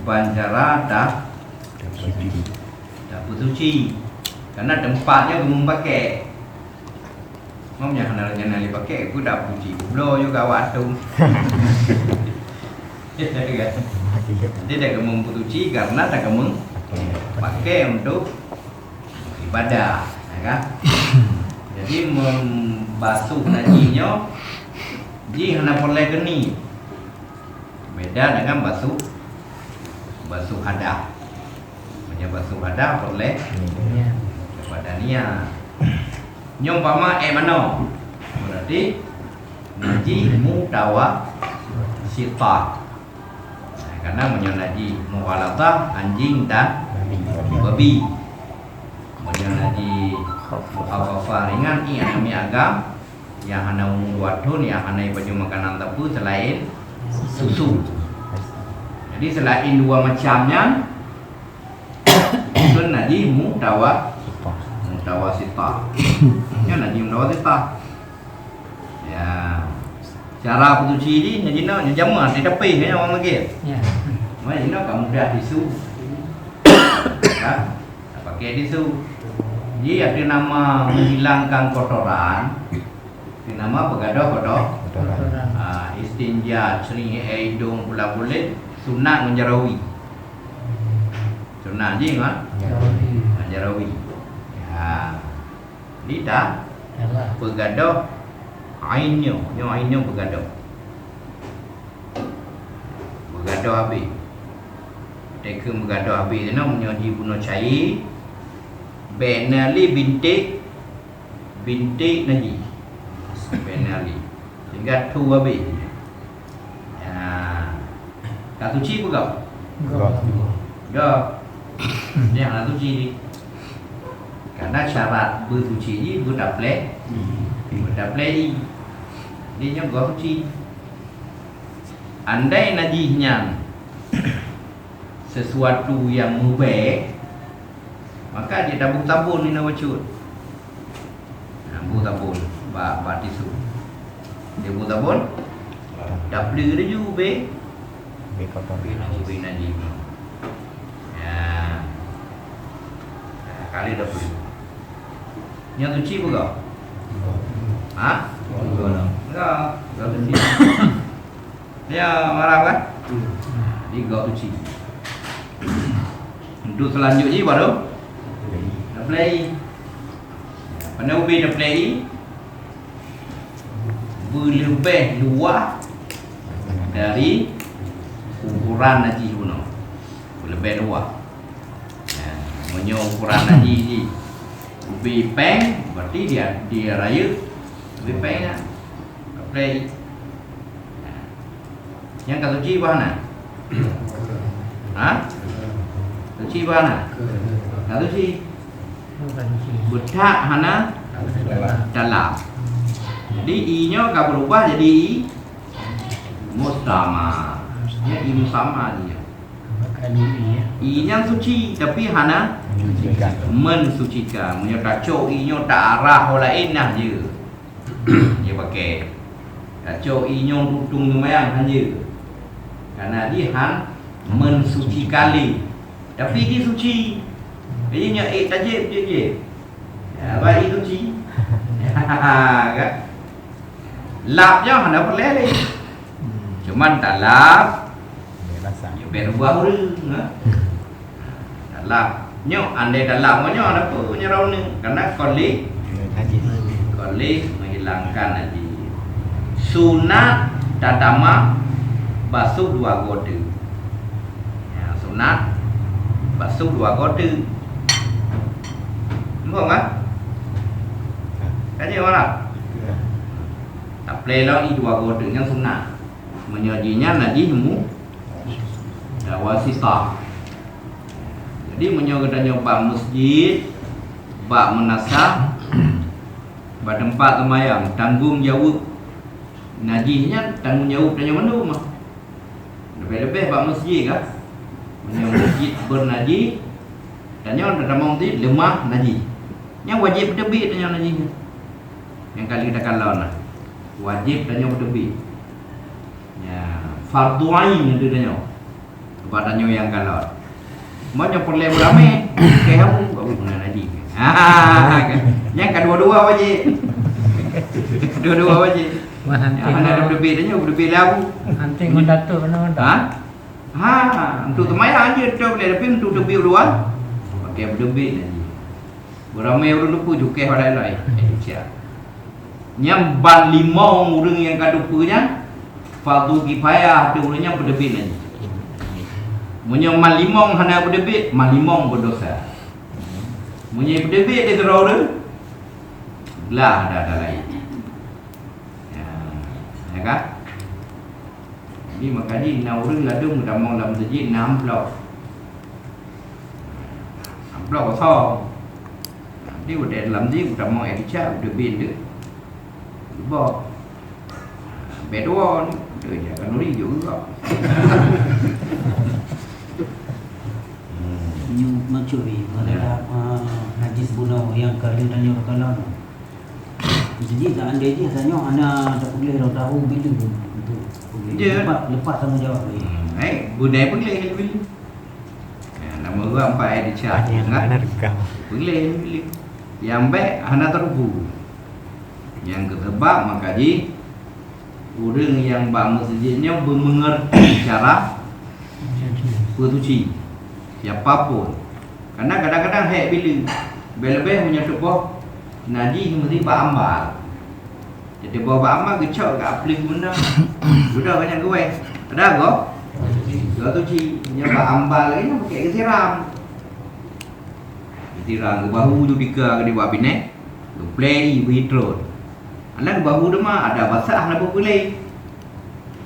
upacara dapur suci. Karena tempatnya kamu pakai. Mau jangan nali pakai aku dapur suci. Blow juga waktu. Jadi dah kamu suci karena dah kamu pakai untuk ibadah, ya kan? Jadi membasuh najinya, ji hana boleh geni. Beda dengan basuh hadah. Basuh hadah boleh kepada niat. Nyompama mana? Berarti naji mutawa sita. Karena menyonaji muwalatah anjing dan babi. Menyonaji apa ringan ini kami agam yang hana wadon yang hana baju makanan tebu selain susu. Jadi selain dua macamnya itu naji mutawa sita. Ya naji mutawa sita. Ya. Cara bersuci ni jina jamah di tepi kan orang lagi. Ya. Mai jina kamu dah tisu. Kan? Pakai tisu. Jadi ada nama menghilangkan kotoran. Nama begadoh kotoran. Istinja, cering hidung, pula kulit, sunat menjarawi. Sunat je kan? Menjarawi. Ya. Lidah. Begadoh ainnya begadoh habis. Mereka begadoh habis ni menyaji bunuh cair. Benali bintik naji. Benali. Hingga tu habis. Ya. Kat suci pun kau? Dah. Dia nak suci ni. Karena syarat bersuci ni berdaplek. Berdaplek. Dia nyogok suci. Andai najihnya sesuatu yang mubah, maka dia tabur-tabur ni nak wacut. Tabur-tabur bak tisu. Dia tabur dah beli dia juga be kotor be najih. Ya. Kali dah beli. Yang suci pun kau? Ha? Enggak suci. Dia marah kan? Dia enggak suci. Untuk selanjutnya baru dah play. Pada ubi dah play berlebih luas dari ukuran najis kuno. Berlebih luas. Ukuran najis ni ubi peng berarti dia raya ubi peng lah. Play. Yang kat suci mana? Ha? Suci mana? Kat suci. Budak hana dalam. Jadi i-nya akan berubah jadi i mustama. Ya i mustama dia. I-nya suci tapi hana mensucikan. Punya kacau i-nya tak arah orang lain lah je. Dia pakai kacau i-nya tutung lumayan je. Karena dia mensuci kali. Tapi dia suci. Dia nya tajib je. Ya, baik suci. Kan? Lapnya hendak perleh. Cuman tak lap. Dia berubah orang. Tak lap. Nyo andai tak lap nyo ada apa punya raun ni? Karena koli menghilangkan najis. Sunat tatama basuh dua goda. Ya, sunat basuh dua goda. Nampak kan? Kaji orang tak boleh lagi dua goda yang sunat. Menyajinya najis mu wasita. Jadi menyogatanya bak masjid, bak menasah, bak tempat semayang, tanggung jawab. Najisnya tanggung jawab tanya mana mah. Lebih-lebih bak masjid kan. Masjid bernajis, tanya dalam masjid lemah najis. Yang wajib terbit tanya najisnya. Yang kali kita kalau nah. Wajib tanya terbit. Ya, fardu ain itu tanya. Badannya yang galot. Banyak problem ramai. Kayak aku guna lagi. Yang kedua-dua wajib. Dua-dua wajib. Mana ada berbeza aku. Anting mendatuk mana? Untuk temayang je tu boleh tapi untuk lebih dua. Pakai berbeza lagi. Beramai orang lupa juga orang lain. Yang ban limau orang yang kadu punya fardu kifayah tu orangnya berbeza lagi. Munya malimong hana berdebit, malimong berdosa. Munya berdebit dia terau dia. Belah ada lain. Ya kan? Jadi makanya nak orang ladung dah mau dalam masjid 6 blok. 6 blok kosong. Dia udah dalam masjid dah mau edica berdebit dia. Bawa bedon dia jangan nuri juga. Mencuri terhadap najis bunuh yang kali tanya kalau jadi tak anda je tanya anak tak boleh tahu bila untuk lepas tanggungjawab ni. Budaya boleh bila. Nama orang empat ada cak enggak. Boleh bila. Yang baik anak terbu. Yang ketebak maka ji orang yang bak masjidnya mengerti cara bersuci. Siapapun. Karena kadang-kadang hek bila punya tubuh naji mesti pak ambal. Jadi bawa pak ambal gecok kat aplik benda. Sudah banyak gue. Ada kok? Gak tu ci punya pak ambal ini pakai kesiram. Kesiram ke bahu tu dika ke buat binek. Tu play withdraw. Anak bahu dia mah ada basah nak boleh.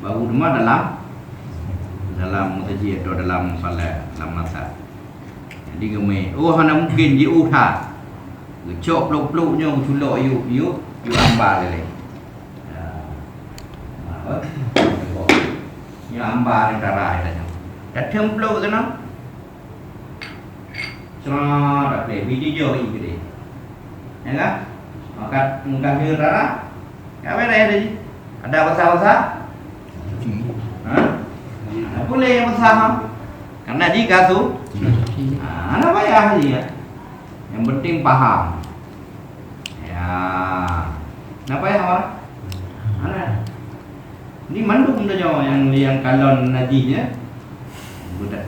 Bahu dia mah dalam masjid atau dalam salat dalam masa. Jadi gemai. Oh hana mungkin dia utah. Gecok peluk-peluknya culok you ambar lele. Ya ambar darah dia. Datang peluk tu noh. Cerah dak play video ini gede. Ya kan? Maka mudah dia darah. Apa dah ada? Ada basah-basah? Boleh yang besar karena jika tu anak payah je ya. Yang penting faham ya. Nak payah orang anak ni mandung dah jauh yang kalon najinya budak